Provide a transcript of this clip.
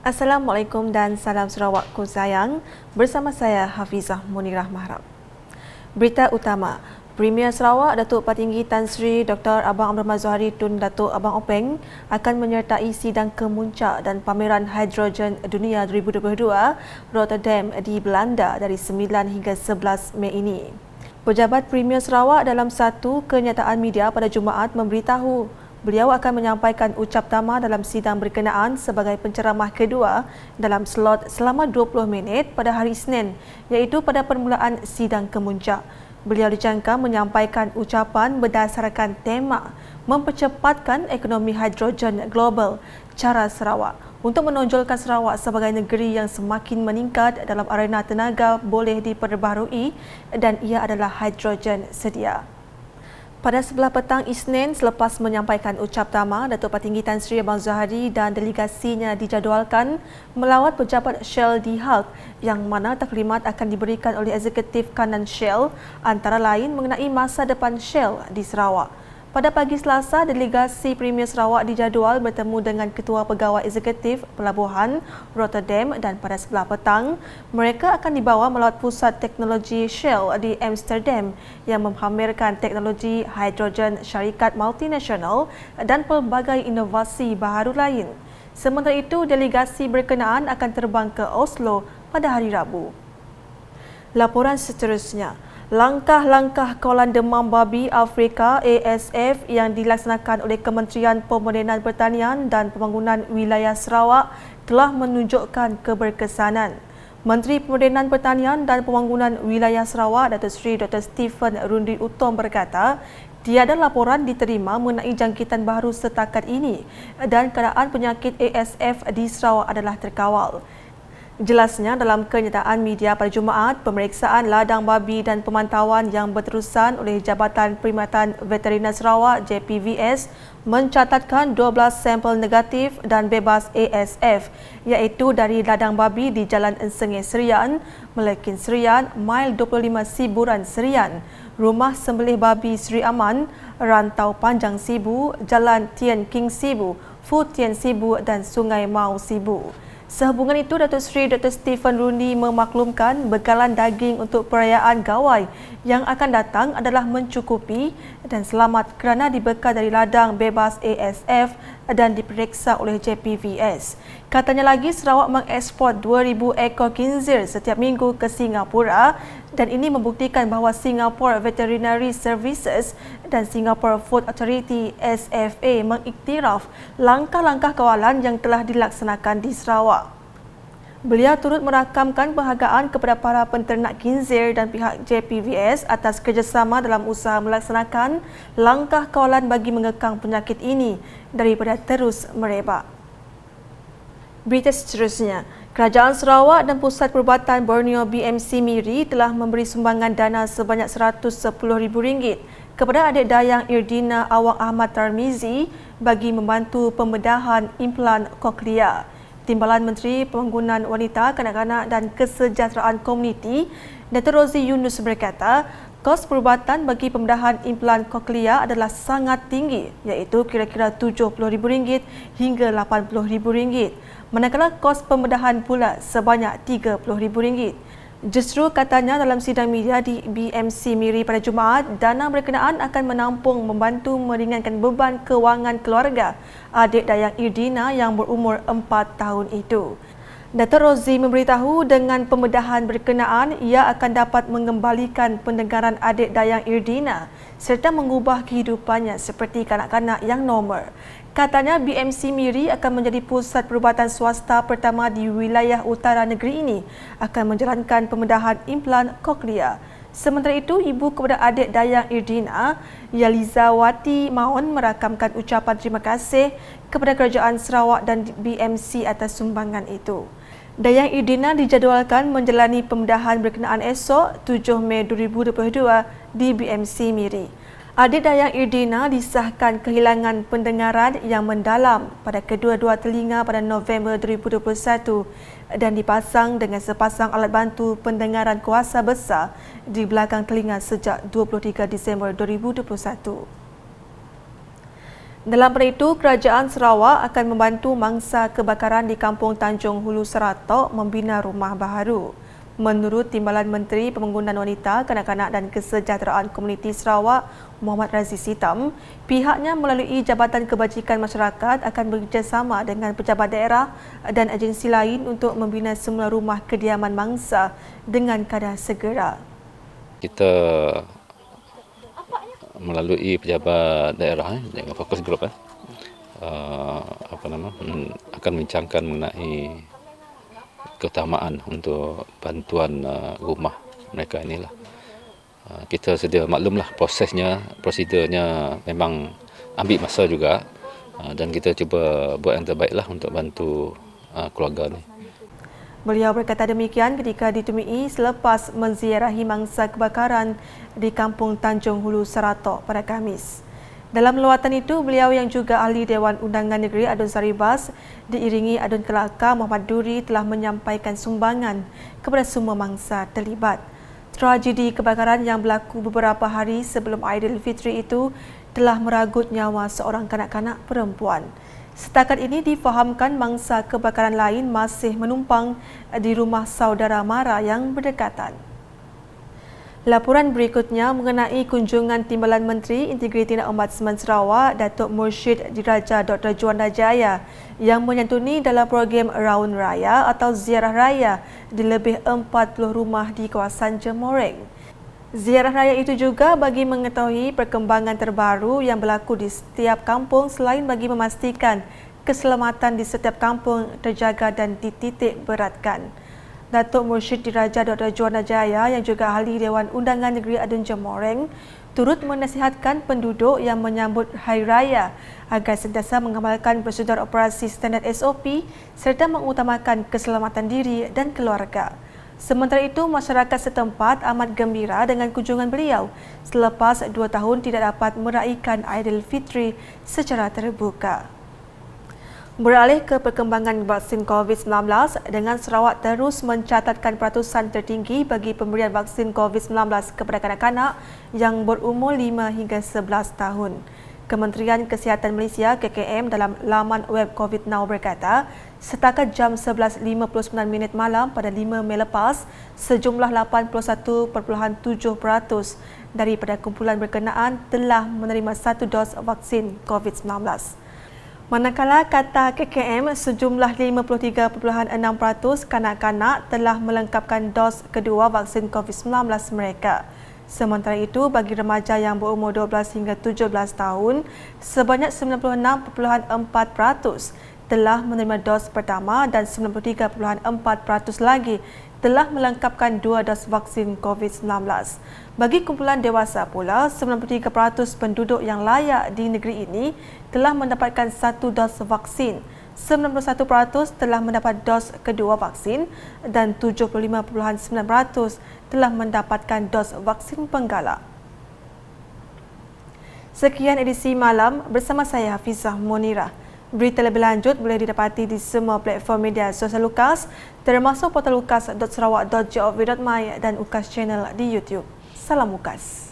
Assalamualaikum dan salam Sarawakku sayang. Bersama saya Hafizah Munirah Mahrab. Berita utama, Premier Sarawak Datuk Patinggi Tan Sri Dr. Abang Abdul Mazhari Tun Datuk Abang Openg akan menyertai sidang kemuncak dan pameran hidrogen dunia 2022 Rotterdam di Belanda dari 9 hingga 11 Mei ini. Pejabat Premier Sarawak dalam satu kenyataan media pada Jumaat memberitahu beliau akan menyampaikan ucap tama dalam sidang berkenaan sebagai penceramah kedua dalam slot selama 20 minit pada hari Isnin, iaitu pada permulaan sidang kemuncak. Beliau dijangka menyampaikan ucapan berdasarkan tema mempercepatkan ekonomi hidrogen global, cara Sarawak untuk menonjolkan Sarawak sebagai negeri yang semakin meningkat dalam arena tenaga boleh diperbaharui dan ia adalah hidrogen sedia. Pada sebelah petang Isnin, selepas menyampaikan ucap tama, Datuk Patinggi Tan Sri Abang Zahari dan delegasinya dijadualkan melawat pejabat Shell di Hulk yang mana taklimat akan diberikan oleh Eksekutif Kanan Shell antara lain mengenai masa depan Shell di Sarawak. Pada pagi Selasa, delegasi Premier Sarawak dijadual bertemu dengan Ketua Pegawai Eksekutif Pelabuhan Rotterdam dan pada sebelah petang, mereka akan dibawa melawat pusat teknologi Shell di Amsterdam yang memamerkan teknologi hidrogen syarikat multinasional dan pelbagai inovasi baharu lain. Sementara itu, delegasi berkenaan akan terbang ke Oslo pada hari Rabu. Laporan seterusnya, langkah-langkah kawalan demam babi Afrika ASF yang dilaksanakan oleh Kementerian Pemodenan Pertanian dan Pembangunan Wilayah Sarawak telah menunjukkan keberkesanan. Menteri Pemodenan Pertanian dan Pembangunan Wilayah Sarawak Datuk Seri Dr. Stephen Rundi Utom berkata, tiada laporan diterima mengenai jangkitan baru setakat ini dan keadaan penyakit ASF di Sarawak adalah terkawal. Jelasnya dalam kenyataan media pada Jumaat, pemeriksaan ladang babi dan pemantauan yang berterusan oleh Jabatan Perkhidmatan Veteriner Sarawak JPVS mencatatkan 12 sampel negatif dan bebas ASF iaitu dari ladang babi di Jalan Ensengeh Serian, Melekin Serian, Mile 25 Siburan Serian, Rumah Sembelih Babi Sri Aman, Rantau Panjang Sibu, Jalan Tien King Sibu, Food Tien Sibu dan Sungai Mau Sibu. Sehubungan itu, Datuk Seri Dr. Stephen Rundi memaklumkan bekalan daging untuk perayaan Gawai yang akan datang adalah mencukupi dan selamat kerana dibekal dari ladang bebas ASF dan diperiksa oleh JPVS. Katanya lagi, Sarawak mengeksport 2,000 ekor khinzir setiap minggu ke Singapura dan ini membuktikan bahawa Singapore Veterinary Services dan Singapore Food Authority SFA mengiktiraf langkah-langkah kawalan yang telah dilaksanakan di Sarawak. Beliau turut merakamkan penghargaan kepada para penternak khinzir dan pihak JPVS atas kerjasama dalam usaha melaksanakan langkah kawalan bagi mengekang penyakit ini daripada terus merebak. Berita seterusnya, Kerajaan Sarawak dan Pusat Perubatan Borneo BMC Miri telah memberi sumbangan dana sebanyak RM110,000 kepada adik dayang Irdina Awang Ahmad Tarmizi bagi membantu pembedahan implan koklea. Timbalan Menteri Pembangunan Wanita, Kanak-kanak dan Kesejahteraan Komuniti, Datuk Rozi Yunus berkata, kos perubatan bagi pembedahan implan koklea adalah sangat tinggi iaitu kira-kira RM70,000 hingga RM80,000. Manakala kos pembedahan pula sebanyak RM30,000. Justru katanya dalam sidang media di BMC Miri pada Jumaat, dana berkenaan akan menampung membantu meringankan beban kewangan keluarga adik dayang Irdina yang berumur 4 tahun itu. Datuk Rozi memberitahu dengan pembedahan berkenaan ia akan dapat mengembalikan pendengaran adik dayang Irdina serta mengubah kehidupannya seperti kanak-kanak yang normal. Katanya BMC Miri akan menjadi pusat perubatan swasta pertama di wilayah utara negeri ini akan menjalankan pembedahan implan koklea. Sementara itu, ibu kepada adik dayang Irdina, Yalizawati Maun merakamkan ucapan terima kasih kepada Kerajaan Sarawak dan BMC atas sumbangan itu. Dayang Irdina dijadualkan menjalani pembedahan berkenaan esok 7 Mei 2022 di BMC Miri. Adik dayang Irdina disahkan kehilangan pendengaran yang mendalam pada kedua-dua telinga pada November 2021 dan dipasang dengan sepasang alat bantu pendengaran kuasa besar di belakang telinga sejak 23 Disember 2021. Dalam pada itu, Kerajaan Sarawak akan membantu mangsa kebakaran di Kampung Tanjung Hulu Seratok membina rumah baharu. Menurut Timbalan Menteri Pembangunan Wanita, Kanak-kanak dan Kesejahteraan Komuniti Sarawak, Muhammad Razif Hitam, pihaknya melalui Jabatan Kebajikan Masyarakat akan bekerjasama dengan pejabat daerah dan agensi lain untuk membina semula rumah kediaman mangsa dengan kadar segera. Kita melalui pejabat daerah dengan fokus grup akan membincangkan mengenai keutamaan untuk bantuan rumah mereka inilah. Kita sedia maklumlah prosedurnya memang ambil masa juga, dan kita cuba buat yang terbaiklah untuk bantu keluarga ni. Beliau berkata demikian ketika ditemui selepas menziarahi mangsa kebakaran di Kampung Tanjung Hulu Seratok pada Khamis. Dalam lawatan itu, beliau yang juga ahli Dewan Undangan Negeri Adun Saribas diiringi Adun Kelakar Muhammad Duri telah menyampaikan sumbangan kepada semua mangsa terlibat. Tragedi kebakaran yang berlaku beberapa hari sebelum Aidilfitri itu telah meragut nyawa seorang kanak-kanak perempuan. Setakat ini difahamkan mangsa kebakaran lain masih menumpang di rumah saudara mara yang berdekatan. Laporan berikutnya mengenai kunjungan Timbalan Menteri Integriti dan Ombudsman Sarawak, Datuk Mursyid Diraja Dr. Juanda Jaya yang menyantuni dalam program Raun Raya atau Ziarah Raya di lebih 40 rumah di kawasan Jemoreng. Ziarah raya itu juga bagi mengetahui perkembangan terbaru yang berlaku di setiap kampung selain bagi memastikan keselamatan di setiap kampung terjaga dan dititik beratkan. Datuk Mursyid Diraja Dr. Juanda Jaya yang juga ahli Dewan Undangan Negeri Adun Jemoreng turut menasihatkan penduduk yang menyambut Hari Raya agar sentiasa mengamalkan prosedur operasi standard SOP serta mengutamakan keselamatan diri dan keluarga. Sementara itu, masyarakat setempat amat gembira dengan kunjungan beliau selepas 2 tahun tidak dapat meraihkan Aidilfitri secara terbuka. Beralih ke perkembangan vaksin COVID-19, dengan Sarawak terus mencatatkan peratusan tertinggi bagi pemberian vaksin COVID-19 kepada kanak-kanak yang berumur 5 hingga 11 tahun. Kementerian Kesihatan Malaysia KKM dalam laman web COVID Now berkata, setakat jam 11.59 malam pada 5 Mei lepas, sejumlah 81.7% daripada kumpulan berkenaan telah menerima 1 dos vaksin COVID-19. Manakala kata KKM, sejumlah 53.6% kanak-kanak telah melengkapkan dos kedua vaksin COVID-19 mereka. Sementara itu, bagi remaja yang berumur 12 hingga 17 tahun, sebanyak 96.4% telah menerima dos pertama dan 93.4% lagi telah melengkapkan 2 dos vaksin COVID-19. Bagi kumpulan dewasa pula, 93% penduduk yang layak di negeri ini telah mendapatkan 1 dos vaksin. 91% telah mendapat dos kedua vaksin dan 75.9% telah mendapatkan dos vaksin penggalak. Sekian edisi malam bersama saya Hafizah Munirah. Berita lebih lanjut boleh didapati di semua platform media sosial UKAS termasuk portal ukas.sarawak.gov.my dan UKAS Channel di YouTube. Salam UKAS.